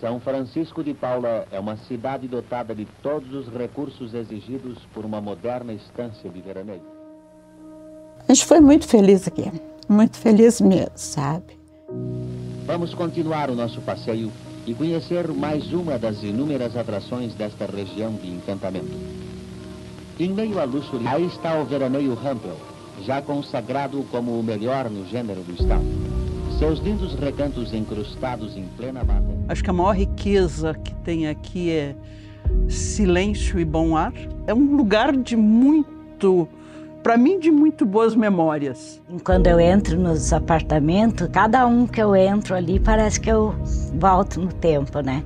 São Francisco de Paula é uma cidade dotada de todos os recursos exigidos por uma moderna estância de veraneio. A gente foi muito feliz aqui, muito feliz mesmo, sabe? Vamos continuar o nosso passeio e conhecer mais uma das inúmeras atrações desta região de encantamento. Em meio à luxúria, aí está o veraneio Rumpel, já consagrado como o melhor no gênero do estado. Seus lindos recantos incrustados em plena mata. Acho que a maior riqueza que tem aqui é silêncio e bom ar. É um lugar de muito, para mim, de muito boas memórias. Quando eu entro nos apartamentos, cada um que eu entro ali parece que eu volto no tempo, né?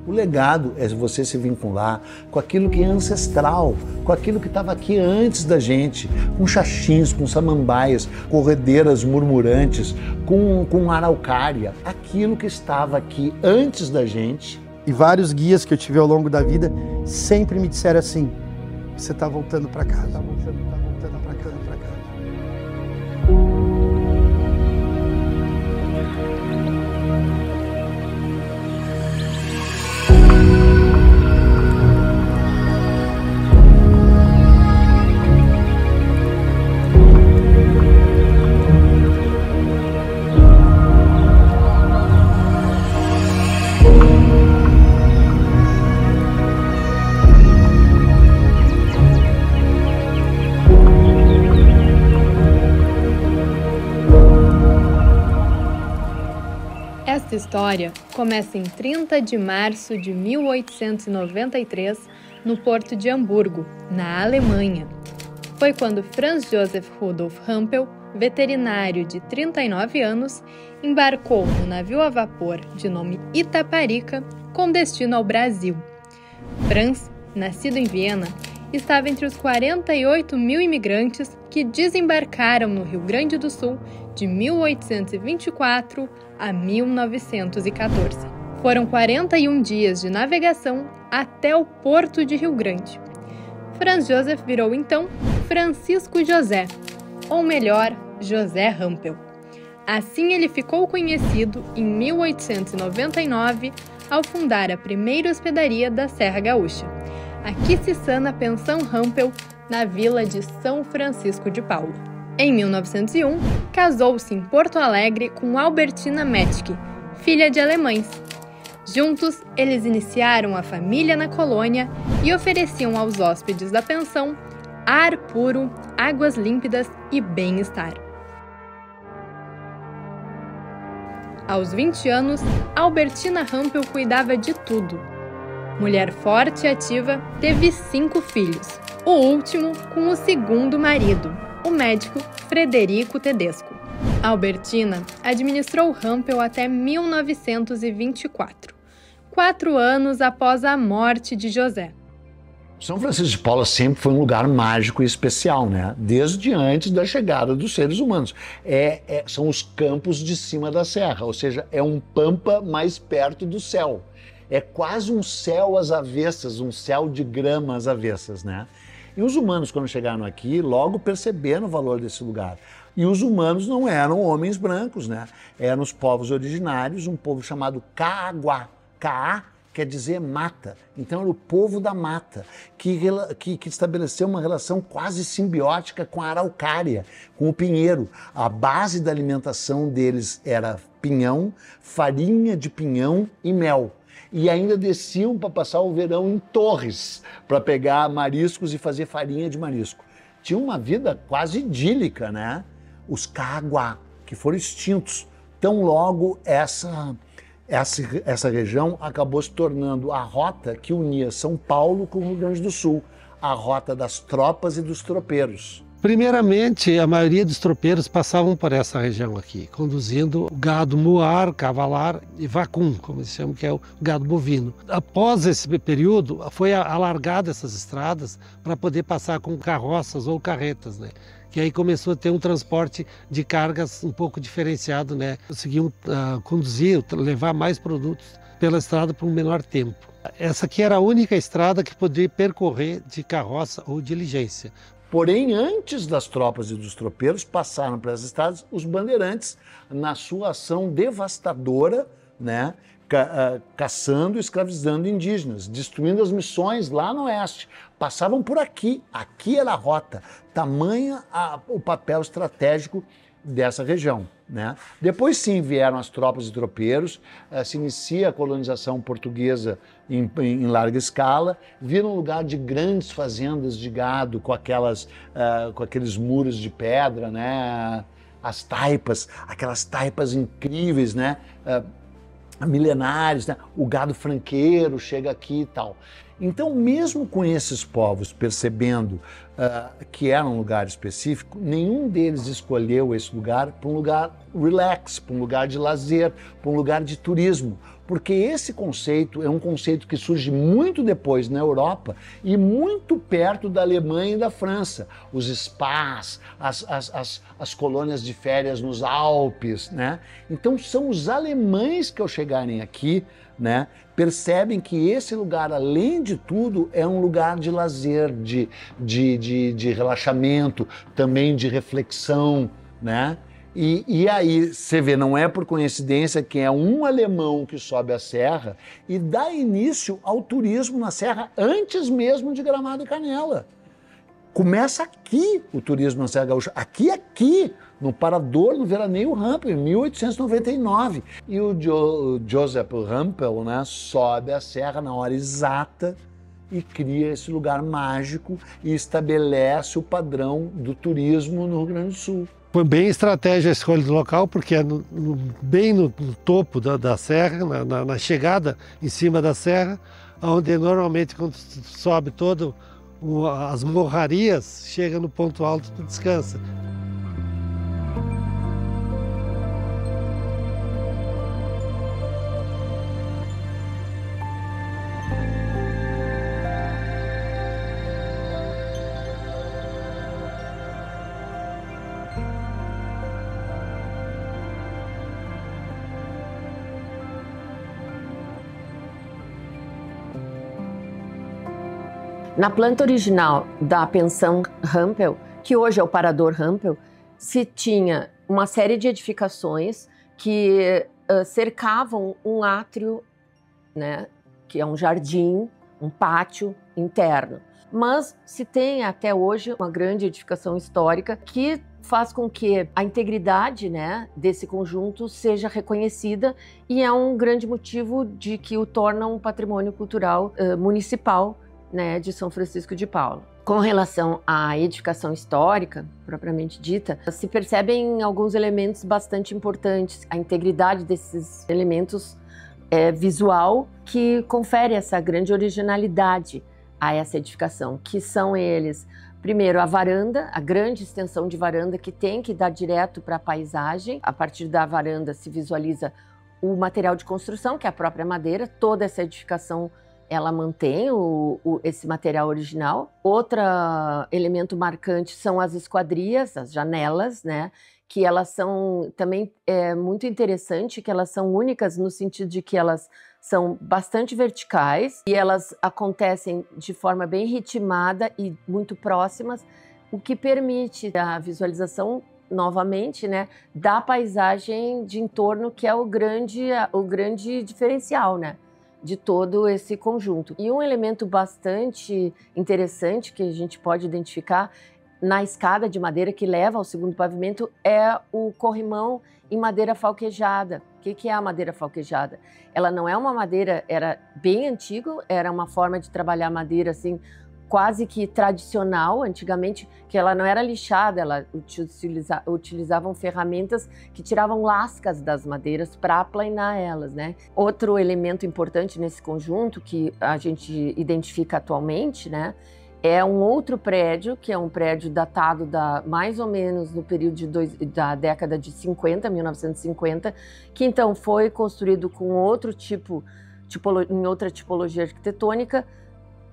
O legado é você se vincular com aquilo que é ancestral, com aquilo que estava aqui antes da gente, com xaxins, com samambaias, corredeiras murmurantes, com araucária, aquilo que estava aqui antes da gente. E vários guias que eu tive ao longo da vida sempre me disseram assim: você está voltando para casa, está voltando para casa. Esta história começa em 30 de março de 1893, no porto de Hamburgo, na Alemanha. Foi quando Franz Josef Rudolf Rumpel, veterinário de 39 anos, embarcou no navio a vapor de nome Itaparica, com destino ao Brasil. Franz, nascido em Viena, estava entre os 48 mil imigrantes que desembarcaram no Rio Grande do Sul de 1824 a 1914. Foram 41 dias de navegação até o porto de Rio Grande. Franz Josef virou então Francisco José, ou melhor, José Rumpel. Assim ele ficou conhecido em 1899 ao fundar a primeira hospedaria da Serra Gaúcha. Aqui se sana a Pensão Rumpel, na vila de São Francisco de Paula. Em 1901, casou-se em Porto Alegre com Albertina Metke, filha de alemães. Juntos, eles iniciaram a família na colônia e ofereciam aos hóspedes da pensão ar puro, águas límpidas e bem-estar. Aos 20 anos, Albertina Rumpel cuidava de tudo. Mulher forte e ativa, teve 5 filhos, o último com o segundo marido, o médico Frederico Tedesco. Albertina administrou Rumpel até 1924, 4 anos após a morte de José. São Francisco de Paula sempre foi um lugar mágico e especial, né? Desde antes da chegada dos seres humanos. São os campos de cima da serra, ou seja, é um pampa mais perto do céu. É quase um céu às avessas, um céu de grama às avessas, né? E os humanos, quando chegaram aqui, logo perceberam o valor desse lugar. E os humanos não eram homens brancos, né? Eram os povos originários, um povo chamado Caaguá. Caá quer dizer mata. Então era o povo da mata, que estabeleceu uma relação quase simbiótica com a araucária, com o pinheiro. A base da alimentação deles era pinhão, farinha de pinhão e mel. E ainda desciam para passar o verão em Torres, para pegar mariscos e fazer farinha de marisco. Tinha uma vida quase idílica, né? Os Caaguá, que foram extintos. Tão logo essa região acabou se tornando a rota que unia São Paulo com o Rio Grande do Sul, a rota das tropas e dos tropeiros. Primeiramente, a maioria dos tropeiros passavam por essa região aqui, conduzindo o gado muar, cavalar e vacum, como eles chamam, que é o gado bovino. Após esse período, foi alargada essas estradas para poder passar com carroças ou carretas, né? Que aí começou a ter um transporte de cargas um pouco diferenciado, né? Conseguiam conduzir, levar mais produtos pela estrada por um menor tempo. Essa aqui era a única estrada que poderia percorrer de carroça ou diligência. Porém, antes das tropas e dos tropeiros, passaram para essas estradas os bandeirantes na sua ação devastadora, né? Caçando e escravizando indígenas, destruindo as missões lá no oeste. Passavam por aqui, aqui era a rota, tamanha o papel estratégico dessa região, né? Depois sim vieram as tropas e tropeiros, se inicia a colonização portuguesa em larga escala, vira um lugar de grandes fazendas de gado com aqueles muros de pedra, né? As taipas, aquelas taipas incríveis, né? Milenares, né? O gado franqueiro chega aqui e tal. Então, mesmo com esses povos percebendo que era um lugar específico, nenhum deles escolheu esse lugar para um lugar relax, para um lugar de lazer, para um lugar de turismo, porque esse conceito é um conceito que surge muito depois na Europa e muito perto da Alemanha e da França. Os spas, as colônias de férias nos Alpes, né? Então são os alemães que ao chegarem aqui, né, percebem que esse lugar, além de tudo, é um lugar de lazer, de relaxamento, também de reflexão, né? E aí, você vê, não é por coincidência que é um alemão que sobe a serra e dá início ao turismo na serra antes mesmo de Gramado e Canela. Começa aqui o turismo na Serra Gaúcha, aqui, no Parador, no Veraneio Hampel, em 1899. E o Joseph Hampel, né, sobe a serra na hora exata e cria esse lugar mágico e estabelece o padrão do turismo no Rio Grande do Sul. Foi bem estratégia a escolha do local, porque é bem no topo da serra, na chegada em cima da serra, onde normalmente quando sobe todo as morrarias, chega no ponto alto e descansa. Na planta original da pensão Hampel, que hoje é o Parador Hampel, se tinha uma série de edificações que cercavam um átrio, né, que é um jardim, um pátio interno. Mas se tem até hoje uma grande edificação histórica que faz com que a integridade, né, desse conjunto seja reconhecida e é um grande motivo de que o torna um patrimônio cultural municipal, né, de São Francisco de Paula. Com relação à edificação histórica, propriamente dita, se percebem alguns elementos bastante importantes. A integridade desses elementos visual que confere essa grande originalidade a essa edificação, que são eles, primeiro, a varanda, a grande extensão de varanda que tem que dar direto para a paisagem. A partir da varanda se visualiza o material de construção, que é a própria madeira. Toda essa edificação ela mantém esse material original. Outro elemento marcante são as esquadrias, as janelas, né? Que elas são também muito interessante, que elas são únicas no sentido de que elas são bastante verticais e elas acontecem de forma bem ritmada e muito próximas, o que permite a visualização novamente, né, da paisagem de entorno, que é o grande diferencial, né, de todo esse conjunto. E um elemento bastante interessante que a gente pode identificar na escada de madeira que leva ao segundo pavimento é o corrimão em madeira falquejada. O que é a madeira falquejada? Ela não é uma madeira, era bem antigo, era uma forma de trabalhar madeira assim, quase que tradicional, antigamente, que ela não era lixada, ela utilizavam ferramentas que tiravam lascas das madeiras para aplainar elas, né? Outro elemento importante nesse conjunto que a gente identifica atualmente, né, é um outro prédio, que é um prédio datado mais ou menos no período da década de 50, 1950, que então foi construído com em outra tipologia arquitetônica,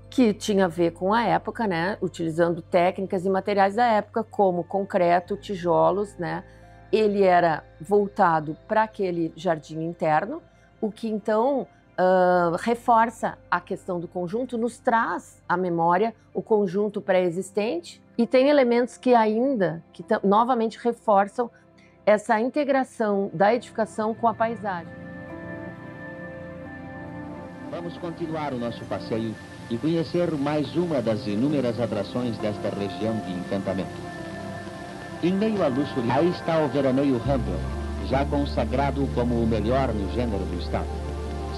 que tinha a ver com a época, né, utilizando técnicas e materiais da época, como concreto, tijolos, né. Ele era voltado para aquele jardim interno, o que então reforça a questão do conjunto, nos traz à memória o conjunto pré-existente e tem elementos que ainda, novamente reforçam essa integração da edificação com a paisagem. Vamos continuar o nosso passeio e conhecer mais uma das inúmeras atrações desta região de encantamento. Em meio à luxúria, aí está o veraneio Rumpel, já consagrado como o melhor no gênero do estado.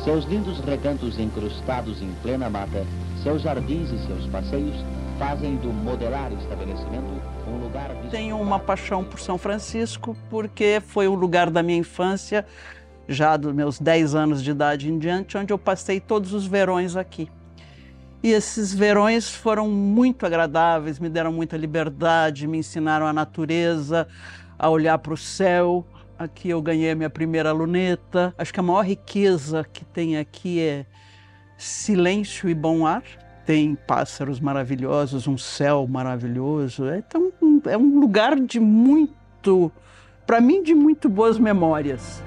Seus lindos recantos incrustados em plena mata, seus jardins e seus passeios fazem do modelar estabelecimento um lugar... Tenho uma paixão por São Francisco porque foi o lugar da minha infância, já dos meus 10 anos de idade em diante, onde eu passei todos os verões aqui. E esses verões foram muito agradáveis, me deram muita liberdade, me ensinaram a natureza, a olhar para o céu. Aqui eu ganhei a minha primeira luneta. Acho que a maior riqueza que tem aqui é silêncio e bom ar. Tem pássaros maravilhosos, um céu maravilhoso. Então é um lugar de muito, para mim, de muito boas memórias.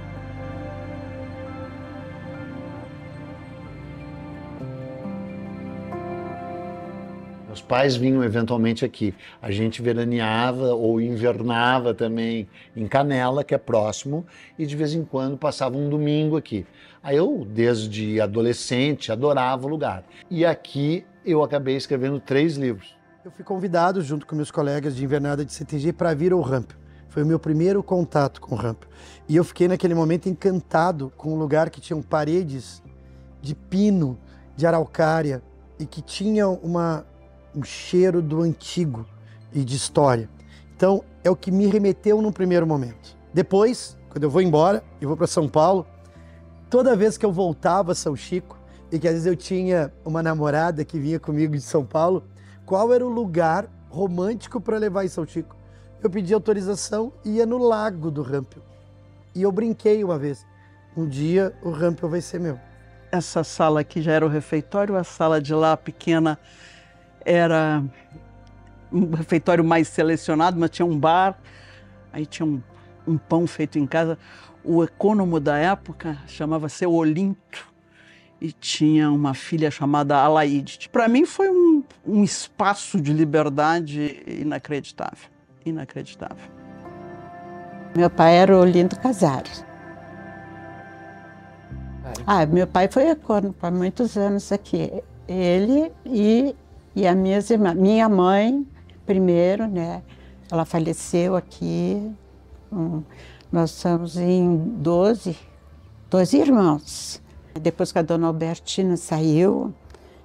Meus pais vinham eventualmente aqui. A gente veraneava ou invernava também em Canela, que é próximo, e de vez em quando passava um domingo aqui. Aí eu, desde adolescente, adorava o lugar. E aqui eu acabei escrevendo 3 livros. Eu fui convidado, junto com meus colegas de invernada de CTG, para vir ao Rumpel. Foi o meu primeiro contato com o Rumpel. E eu fiquei naquele momento encantado com um lugar que tinha paredes de pino, de araucária, e que tinha um cheiro do antigo e de história. Então, é o que me remeteu num primeiro momento. Depois, quando eu vou embora, eu vou para São Paulo, toda vez que eu voltava a São Chico, e que às vezes eu tinha uma namorada que vinha comigo de São Paulo, qual era o lugar romântico para levar em São Chico? Eu pedi autorização e ia no lago do Rumpel. E eu brinquei uma vez, um dia o Rumpel vai ser meu. Essa sala aqui já era o refeitório, a sala de lá pequena era um refeitório mais selecionado, mas tinha um bar, aí tinha um pão feito em casa. O econômico da época chamava-se Olinto e tinha uma filha chamada Alaide. Para mim foi um espaço de liberdade inacreditável, inacreditável. Meu pai era o Olinto Casares. Meu pai foi econômico há muitos anos aqui. Ele e as minhas irmãs. Minha mãe, primeiro, né? Ela faleceu aqui. Nós somos em 12 irmãos. Depois que a dona Albertina saiu,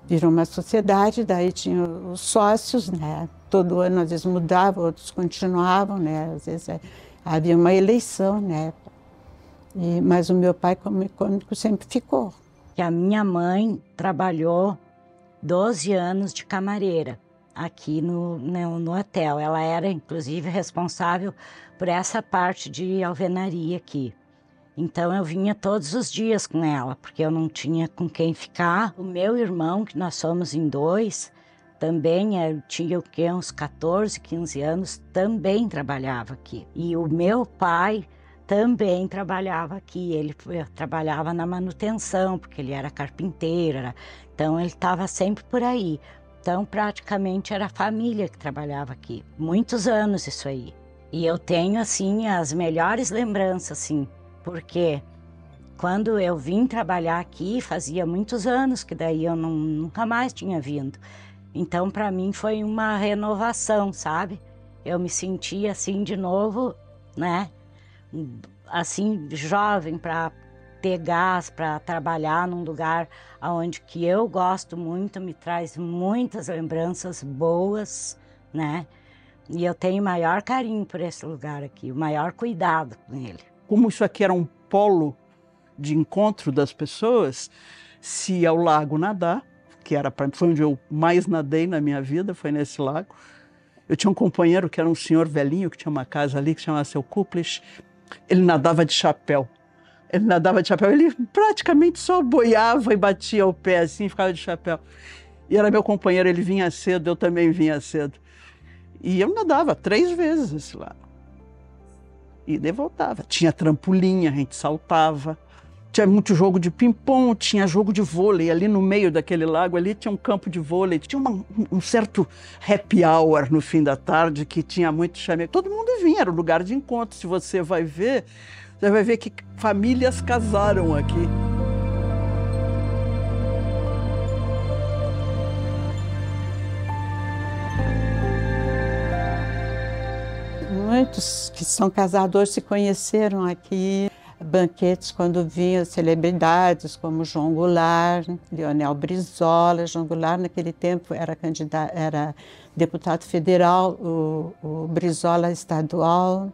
virou uma sociedade, daí tinha os sócios, né? Todo ano, às vezes, mudavam, outros continuavam, né? Às vezes havia uma eleição, né? Mas o meu pai, como econômico, sempre ficou. A minha mãe trabalhou 12 anos de camareira aqui no hotel. Ela era, inclusive, responsável por essa parte de alvenaria aqui. Então, eu vinha todos os dias com ela, porque eu não tinha com quem ficar. O meu irmão, que nós somos em 2, também tinha o quê? Uns 14, 15 anos, também trabalhava aqui. E o meu pai também trabalhava aqui. Ele trabalhava na manutenção, porque ele era carpinteiro, então ele estava sempre por aí. Então, praticamente era a família que trabalhava aqui. Muitos anos isso aí. E eu tenho, assim, as melhores lembranças, assim, porque quando eu vim trabalhar aqui, fazia muitos anos que daí eu nunca mais tinha vindo. Então, para mim, foi uma renovação, sabe? Eu me senti, assim, de novo, né? Assim, jovem, para ter gás, para trabalhar num lugar onde que eu gosto muito, me traz muitas lembranças boas, né? E eu tenho o maior carinho por esse lugar aqui, o maior cuidado com ele. Como isso aqui era um polo de encontro das pessoas, se ia ao lago nadar, que foi onde eu mais nadei na minha vida, foi nesse lago. Eu tinha um companheiro que era um senhor velhinho, que tinha uma casa ali, que chamava Seu Cúplis. Ele nadava de chapéu. Ele praticamente só boiava e batia o pé assim, ficava de chapéu. E era meu companheiro, ele vinha cedo, eu também vinha cedo. E eu nadava 3 vezes esse lago. E daí voltava. Tinha trampolim, a gente saltava. Tinha muito jogo de ping-pong, tinha jogo de vôlei. Ali no meio daquele lago, ali tinha um campo de vôlei. Tinha um certo happy hour no fim da tarde, que tinha muito chamego. Todo mundo vinha, era um lugar de encontro. Se você vai ver, você vai ver que famílias casaram aqui. Muitos que são casadores se conheceram aqui. Banquetes quando vinham celebridades como João Goulart, Leonel Brizola. João Goulart naquele tempo era deputado federal, o Brizola estadual.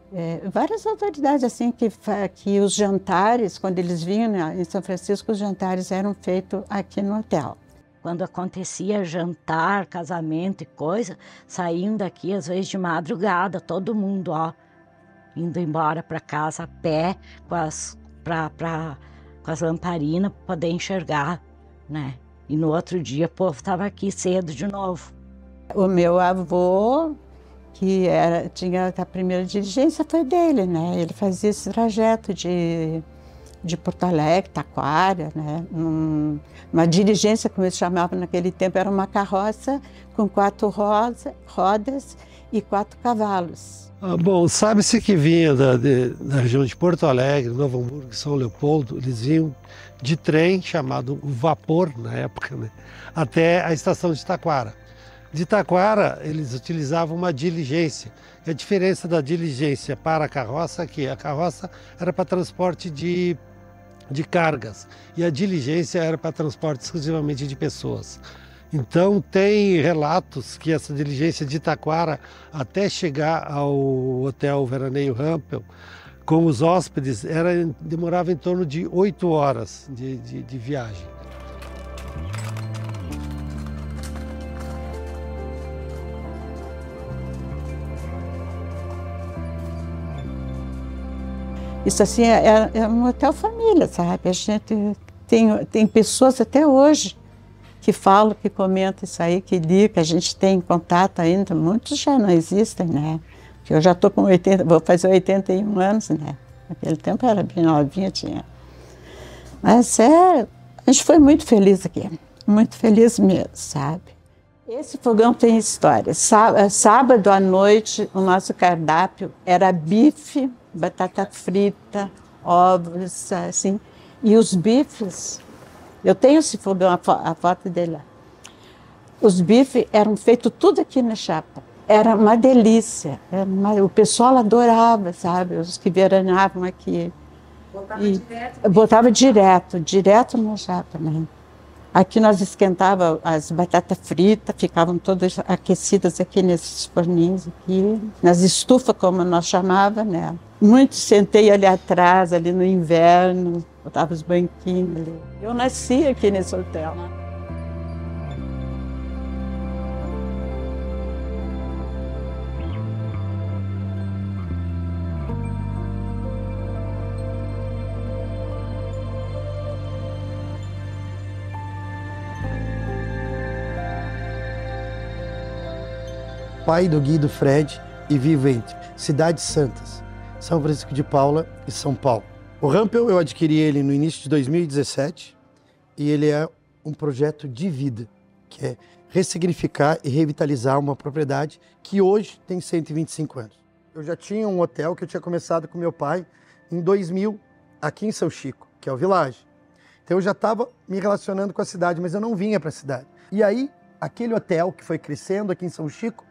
Várias autoridades assim que os jantares, quando eles vinham em São Francisco, os jantares eram feitos aqui no hotel. Quando acontecia jantar, casamento e coisa, saíam daqui às vezes de madrugada, todo mundo, ó, indo embora para casa a pé, com as lamparinas para poder enxergar, né? E no outro dia o povo estava aqui cedo de novo. O meu avô, que tinha a primeira diligência, foi dele, né? Ele fazia esse trajeto de Porto Alegre, Taquara, né? Uma diligência, como eles chamavam naquele tempo, era uma carroça com 4 rodas e 4 cavalos. Bom, sabe-se que vinha da região de Porto Alegre, Novo Hamburgo e São Leopoldo, eles vinham de trem, chamado vapor na época, né? Até a estação de Taquara. De Taquara, eles utilizavam uma diligência. E a diferença da diligência para a carroça é que a carroça era para transporte de cargas e a diligência era para transporte exclusivamente de pessoas. Então tem relatos que essa diligência de Taquara, até chegar ao Hotel Veraneio Rampel, com os hóspedes, demorava em torno de 8 horas de viagem. Isso assim é um hotel família, sabe? A gente tem pessoas até hoje que falam, que comentam isso aí, que dizem que a gente tem contato ainda. Muitos já não existem, né? Porque eu já estou com 80, vou fazer 81 anos, né? Naquele tempo era bem novinha, tinha. Mas a gente foi muito feliz aqui, muito feliz mesmo, sabe? Esse fogão tem história. Sábado à noite, o nosso cardápio era bife, batata frita, ovos, assim. E os bifes, eu tenho esse fogão, a foto dele lá. Os bifes eram feitos tudo aqui na chapa. Era uma delícia. O pessoal adorava, sabe? Os que veraneavam aqui. Botava direto na chapa, né? Aqui nós esquentava as batatas fritas, ficavam todas aquecidas aqui nesses forninhos aqui, nas estufas, como nós chamávamos, né? Muito sentei ali atrás, ali no inverno, botava os banquinhos ali. Eu nasci aqui nesse hotel. Pai do Guido, Fred e Vivente, Cidades Santas, São Francisco de Paula e São Paulo. O Rampel eu adquiri ele no início de 2017 e ele é um projeto de vida, que é ressignificar e revitalizar uma propriedade que hoje tem 125 anos. Eu já tinha um hotel que eu tinha começado com meu pai em 2000, aqui em São Chico, que é o Village. Então eu já estava me relacionando com a cidade, mas eu não vinha para a cidade. E aí, aquele hotel que foi crescendo aqui em São Chico,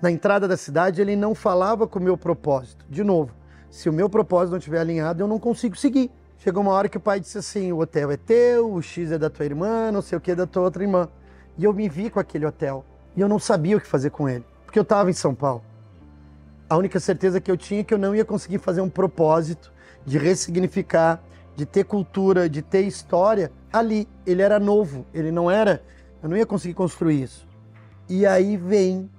na entrada da cidade, ele não falava com o meu propósito. De novo, se o meu propósito não estiver alinhado, eu não consigo seguir. Chegou uma hora que o pai disse assim, o hotel é teu, o X é da tua irmã, não sei o que é da tua outra irmã. E eu me vi com aquele hotel e eu não sabia o que fazer com ele, porque eu estava em São Paulo. A única certeza que eu tinha é que eu não ia conseguir fazer um propósito de ressignificar, de ter cultura, de ter história ali. Ele era novo, ele não era, eu não ia conseguir construir isso. E aí vem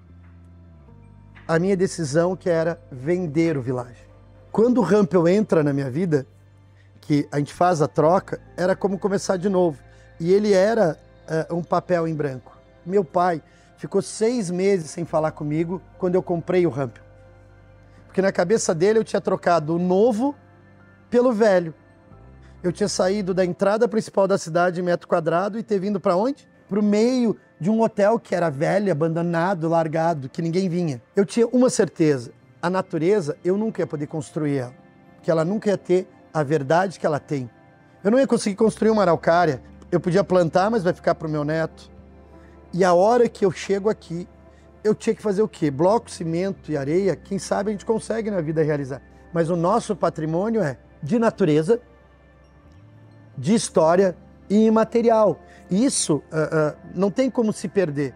a minha decisão, que era vender o Village. Quando o Rampel entra na minha vida, que a gente faz a troca, era como começar de novo. E ele era um papel em branco. Meu pai ficou 6 meses sem falar comigo quando eu comprei o Rampel. Porque na cabeça dele eu tinha trocado o novo pelo velho. eu tinha saído da entrada principal da cidade, metro quadrado, e ter vindo para onde? Para o meio de um hotel que era velho, abandonado, largado, que ninguém vinha. Eu tinha uma certeza, a natureza eu nunca ia poder construir ela, que ela nunca ia ter a verdade que ela tem. Eu não ia conseguir construir uma araucária, eu podia plantar, mas vai ficar para o meu neto. E a hora que eu chego aqui, eu tinha que fazer o quê? Bloco, cimento e areia, quem sabe a gente consegue na vida realizar. Mas o nosso patrimônio é de natureza, de história e imaterial. Isso não tem como se perder.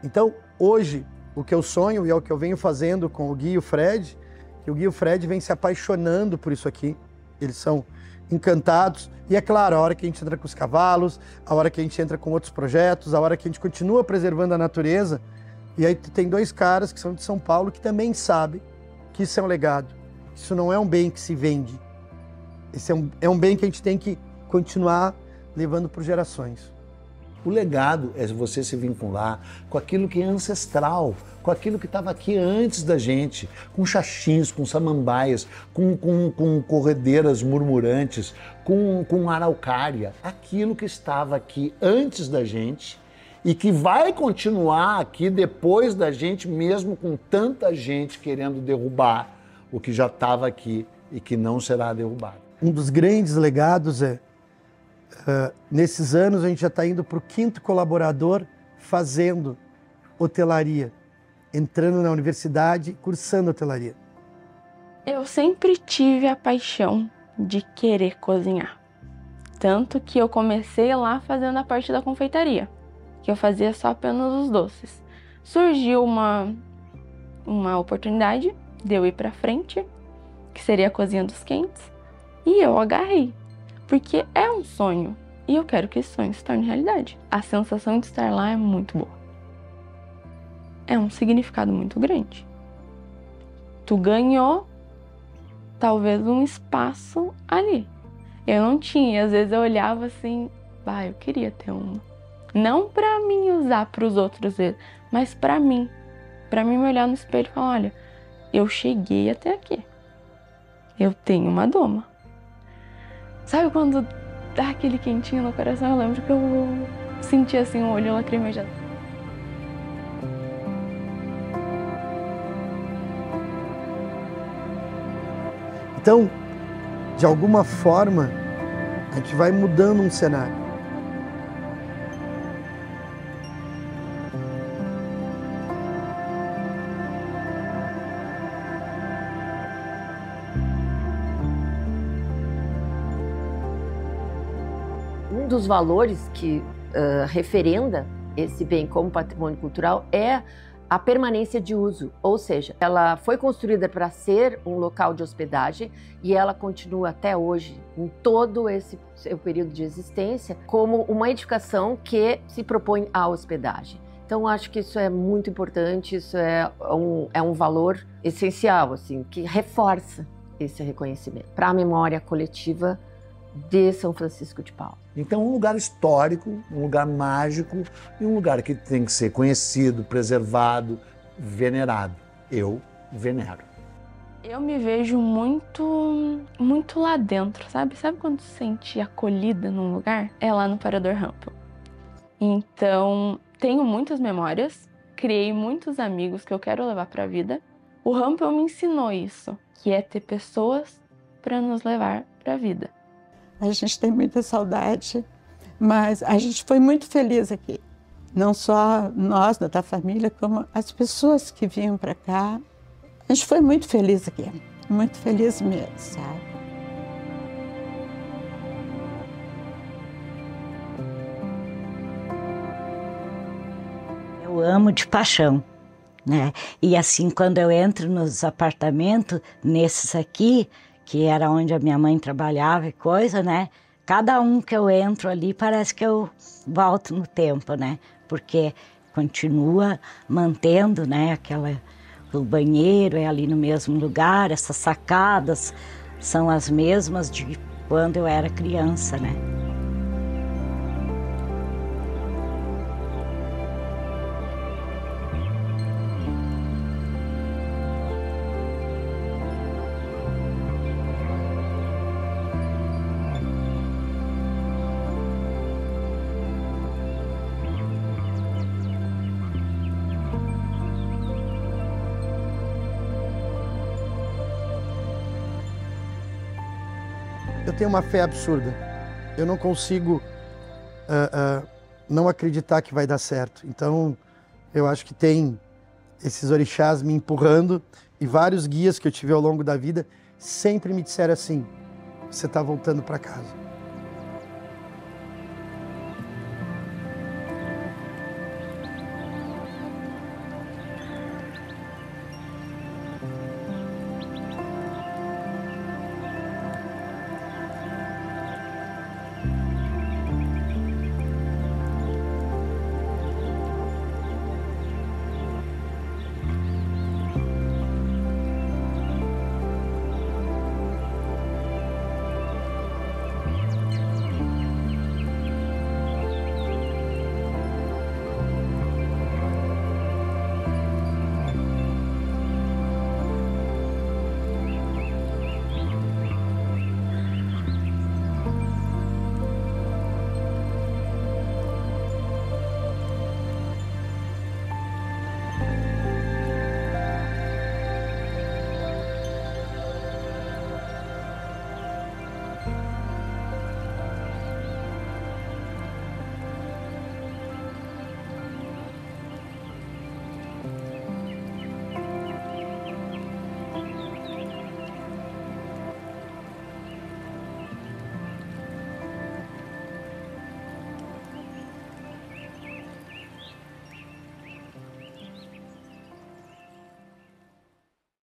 Então, hoje, o que eu sonho e é o que eu venho fazendo com o Gui e o Fred, que o Gui e o Fred vêm se apaixonando por isso aqui. Eles são encantados. E é claro, a hora que a gente entra com os cavalos, a hora que a gente entra com outros projetos, a hora que a gente continua preservando a natureza. E aí tem dois caras que são de São Paulo que também sabem que isso é um legado. Isso não é um bem que se vende. Esse é um bem que a gente tem que continuar levando por gerações. O legado é você se vincular com aquilo que é ancestral, com aquilo que estava aqui antes da gente, com xaxins, com samambaias, com corredeiras murmurantes, com araucária, aquilo que estava aqui antes da gente e que vai continuar aqui depois da gente, mesmo com tanta gente querendo derrubar o que já estava aqui e que não será derrubado. Um dos grandes legados é nesses anos a gente já está indo para o 5º colaborador fazendo hotelaria, entrando na universidade, cursando hotelaria. Eu sempre tive a paixão de querer cozinhar. Tanto que eu comecei lá fazendo a parte da confeitaria, que eu fazia só apenas os doces. Surgiu uma oportunidade de eu ir para frente, que seria a cozinha dos quentes, e eu agarrei. Porque é um sonho e eu quero que esse sonho se torne realidade. A sensação de estar lá é muito boa. É um significado muito grande. Tu ganhou talvez um espaço ali. Eu não tinha, às vezes eu olhava assim, eu queria ter uma. Não pra mim usar pros outros ver, mas pra mim. Pra mim me olhar no espelho e falar, olha, eu cheguei até aqui. Eu tenho uma doma. Sabe quando dá aquele quentinho no coração? Eu lembro que eu senti assim um olho lacrimejado. Então, de alguma forma, a gente vai mudando um cenário. Um dos valores que referenda esse bem como patrimônio cultural é a permanência de uso, ou seja, ela foi construída para ser um local de hospedagem e ela continua até hoje, em todo esse seu período de existência, como uma edificação que se propõe à hospedagem. Então, acho que isso é muito importante, isso é um valor essencial, assim, que reforça esse reconhecimento para a memória coletiva de São Francisco de Paula. Então, um lugar histórico, um lugar mágico e um lugar que tem que ser conhecido, preservado, venerado. Eu venero. Eu me vejo muito lá dentro, sabe? Sabe quando se sente acolhida num lugar? É lá no Parador Rampel. Então, tenho muitas memórias, criei muitos amigos que eu quero levar para a vida. O Rampel me ensinou isso, que é ter pessoas para nos levar para a vida. A gente tem muita saudade, mas a gente foi muito feliz aqui. Não só nós, da família, como as pessoas que vinham para cá. A gente foi muito feliz aqui, muito feliz mesmo, sabe? Eu amo de paixão, né? E assim, quando eu entro nos apartamentos, nesses aqui, que era onde a minha mãe trabalhava e coisa, né? Cada um que eu entro ali parece que eu volto no tempo, né? Porque continua mantendo, né? O banheiro é ali no mesmo lugar, essas sacadas são as mesmas de quando eu era criança, né? tenho uma fé absurda. Eu não consigo não acreditar que vai dar certo. Então, eu acho que tem esses orixás me empurrando e vários guias que eu tive ao longo da vida sempre me disseram assim: você está voltando para casa.